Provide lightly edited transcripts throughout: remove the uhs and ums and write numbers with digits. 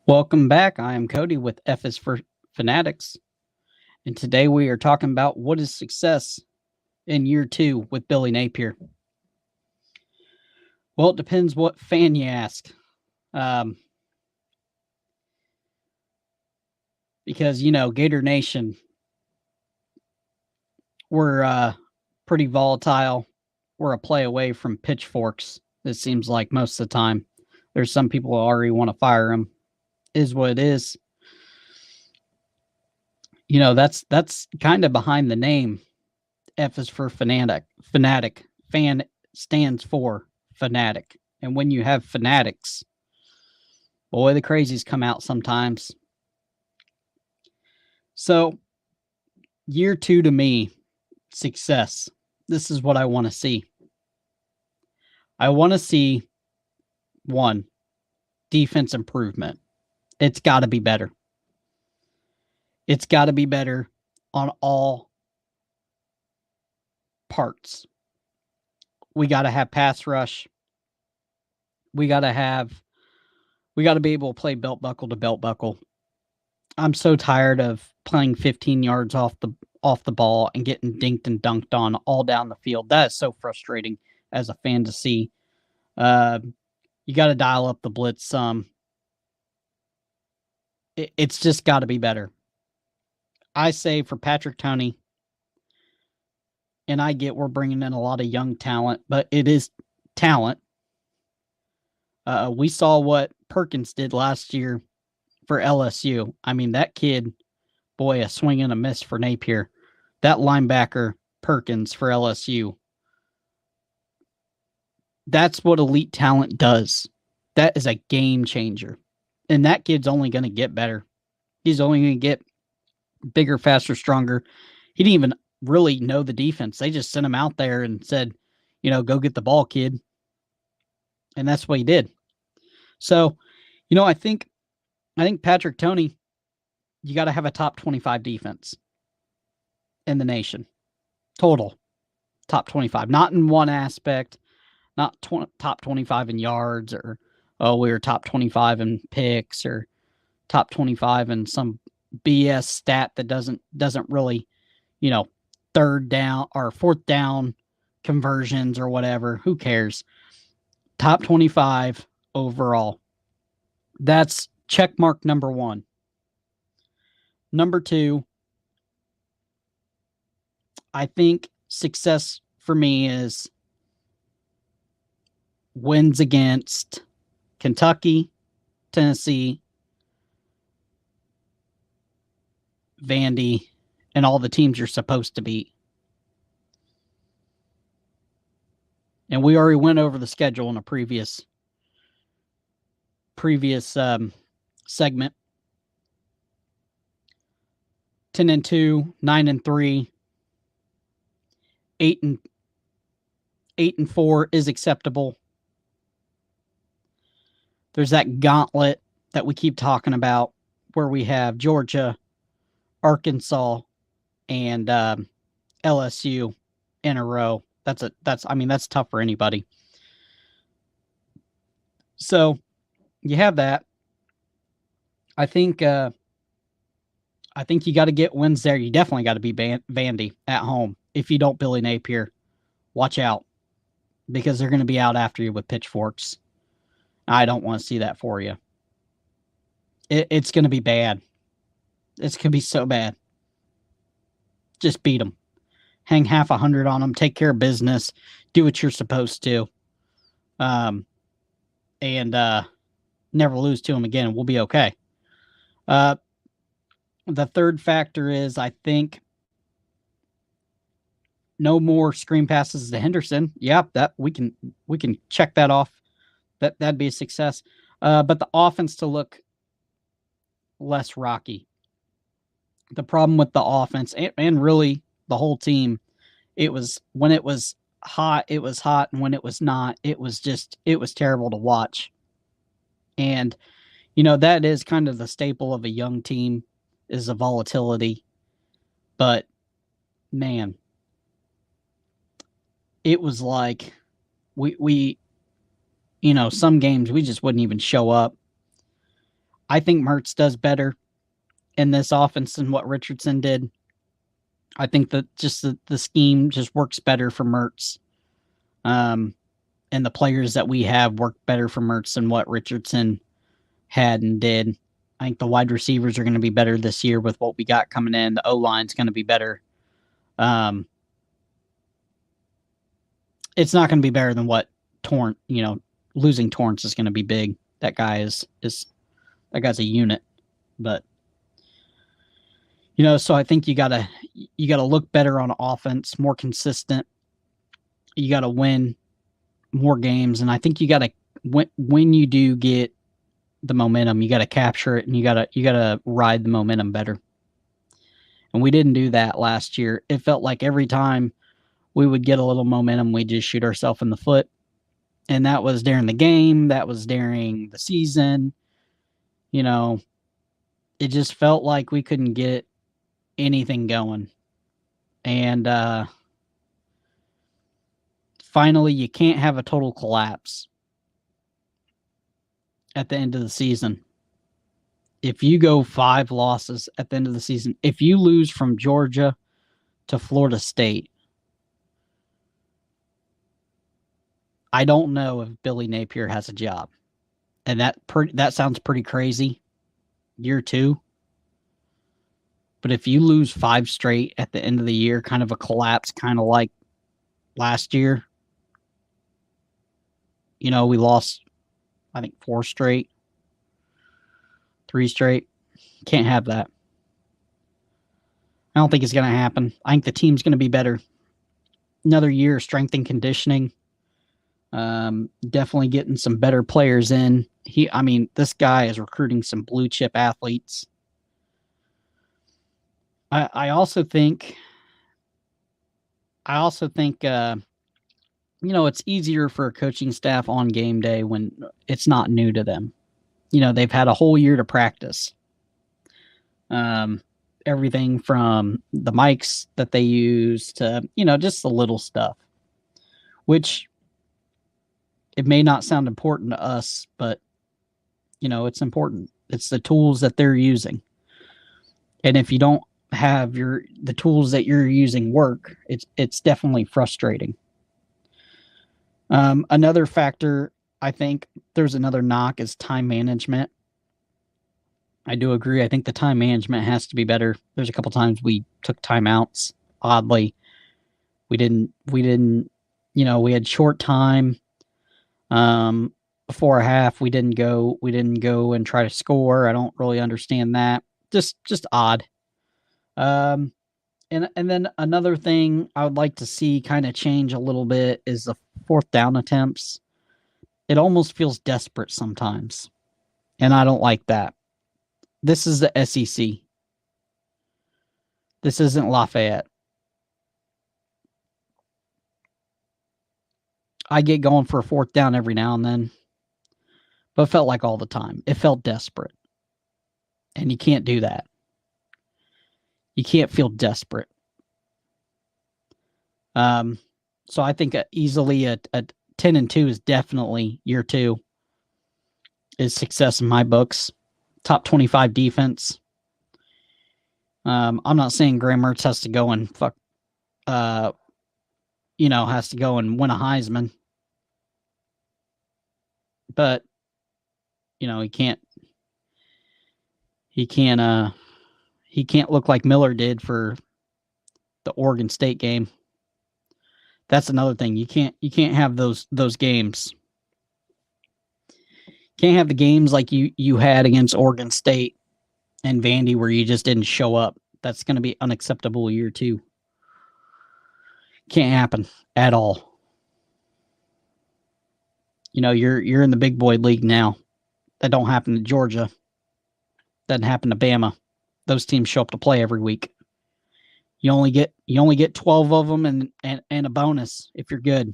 Welcome back. I am Cody with F is for Fanatics, and today we are talking about what is success in year two with Billy Napier. Well, it depends what fan you ask. Because, Gator Nation, we're pretty volatile. We're a play away from pitchforks, it seems like most of the time. There's some people who already want to fire him. Is what it is. That's kind of behind the name. F is for fanatic. Fan stands for fanatic. And when you have fanatics, boy, the crazies come out sometimes. So, year two to me, success. This is what I want to see. I want to see, one, defense improvement. It's got to be better. It's got to be better on all parts. We got to have pass rush. We got to be able to play belt buckle to belt buckle. I'm so tired of playing 15 yards off the ball and getting dinked and dunked on all down the field. That is so frustrating as a fan to see. You got to dial up the blitz some. It's just got to be better. I say for Patrick Toney, and I get we're bringing in a lot of young talent, but it is talent. We saw what Perkins did last year for LSU. I mean, that kid, boy, a swing and a miss for Napier. That linebacker, Perkins, for LSU. That's what elite talent does. That is a game changer. And that kid's only going to get better. He's only going to get bigger, faster, stronger. He didn't even really know the defense. They just sent him out there and said, go get the ball, kid. And that's what he did. So, I think Patrick Toney, you got to have a top 25 defense in the nation. Total. Top 25. Not in one aspect. Not top 25 in yards or, we were top 25 in picks or top 25 in some BS stat that doesn't really, third down or fourth down conversions or whatever. Who cares? Top 25 overall. That's check mark number one. Number two, I think success for me is wins against Kentucky, Tennessee, Vandy, and all the teams you're supposed to beat. And we already went over the schedule in a previous segment. 10-2, 9-3, 8-4 is acceptable. There's that gauntlet that we keep talking about where we have Georgia, Arkansas, and LSU in a row. That's tough for anybody. So you have that. I think you got to get wins there. You definitely got to be Vandy at home. If you don't Billy Napier, watch out because they're going to be out after you with pitchforks. I don't want to see that for you. It's going to be bad. It's going to be so bad. Just beat them. Hang half 100 on them. Take care of business. Do what you're supposed to. And never lose to them again. We'll be okay. The third factor is I think no more screen passes to Henderson. Yep, that we can check that off. That'd be a success. But the offense to look less rocky. The problem with the offense and really the whole team, it was when it was hot, and when it was not, it was terrible to watch. And that is kind of the staple of a young team is the volatility. But man, it was like we some games we just wouldn't even show up. I think Mertz does better in this offense than what Richardson did. I think that just the scheme just works better for Mertz. And the players that we have work better for Mertz than what Richardson had and did. I think the wide receivers are going to be better this year with what we got coming in. The O-line's going to be better. It's not going to be better than what Torrance, losing Torrance is going to be big. That guy is that guy's a unit. But so I think you gotta look better on offense, more consistent. You gotta win more games, and I think you gotta when you do get the momentum, you gotta capture it, and you gotta ride the momentum better. And we didn't do that last year. It felt like every time we would get a little momentum, we'd just shoot ourselves in the foot. And that was during the game. That was during the season. It just felt like we couldn't get anything going. And finally, you can't have a total collapse at the end of the season. If you go 5 losses at the end of the season, if you lose from Georgia to Florida State, I don't know if Billy Napier has a job. And that sounds pretty crazy. Year 2. But if you lose 5 straight at the end of the year, kind of a collapse, kind of like last year, we lost, I think, 4 straight, 3 straight. Can't have that. I don't think it's going to happen. I think the team's going to be better. Another year of strength and conditioning. Definitely getting some better players in. This guy is recruiting some blue chip athletes. I also think it's easier for a coaching staff on game day when it's not new to them. They've had a whole year to practice. Everything from the mics that they use to, just the little stuff, which it may not sound important to us, but, it's important. It's the tools that they're using. And if you don't have the tools that you're using work, it's definitely frustrating. Another factor, I think there's another knock, is time management. I do agree. I think the time management has to be better. There's a couple times we took timeouts. Oddly, we didn't. We had short time. Before a half, we didn't go and try to score. I don't really understand that. Just odd. And then another thing I would like to see kind of change a little bit is the 4th down attempts. It almost feels desperate sometimes, and I don't like that. This is the SEC. This isn't Lafayette. I get going for a 4th down every now and then, but it felt like all the time. It felt desperate, and you can't do that. You can't feel desperate. So I think easily a 10-2 is definitely year 2 is success in my books. Top 25 defense. I'm not saying Graham Mertz has to go and has to go and win a Heisman, but he can't look like Miller did for the Oregon State game. That's another thing. You can't have those games. Can't have the games like you had against Oregon State and Vandy where you just didn't show up. That's going to be unacceptable year 2. Can't happen at all. You're in the big boy league now. That don't happen to Georgia. Doesn't happen to Bama. Those teams show up to play every week. You only get 12 of them and a bonus if you're good.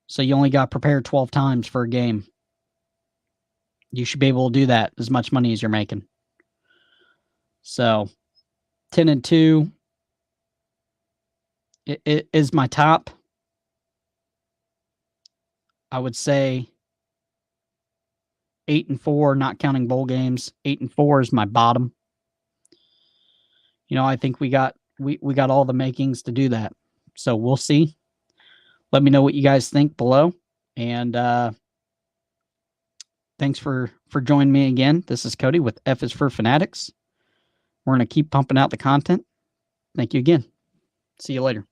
So you only got prepared 12 times for a game. You should be able to do that as much money as you're making. So 10-2 it is my top. I would say 8-4, not counting bowl games. 8-4 is my bottom. I think we got all the makings to do that. So we'll see. Let me know what you guys think below. And thanks for joining me again. This is Cody with F is for Fanatics. We're going to keep pumping out the content. Thank you again. See you later.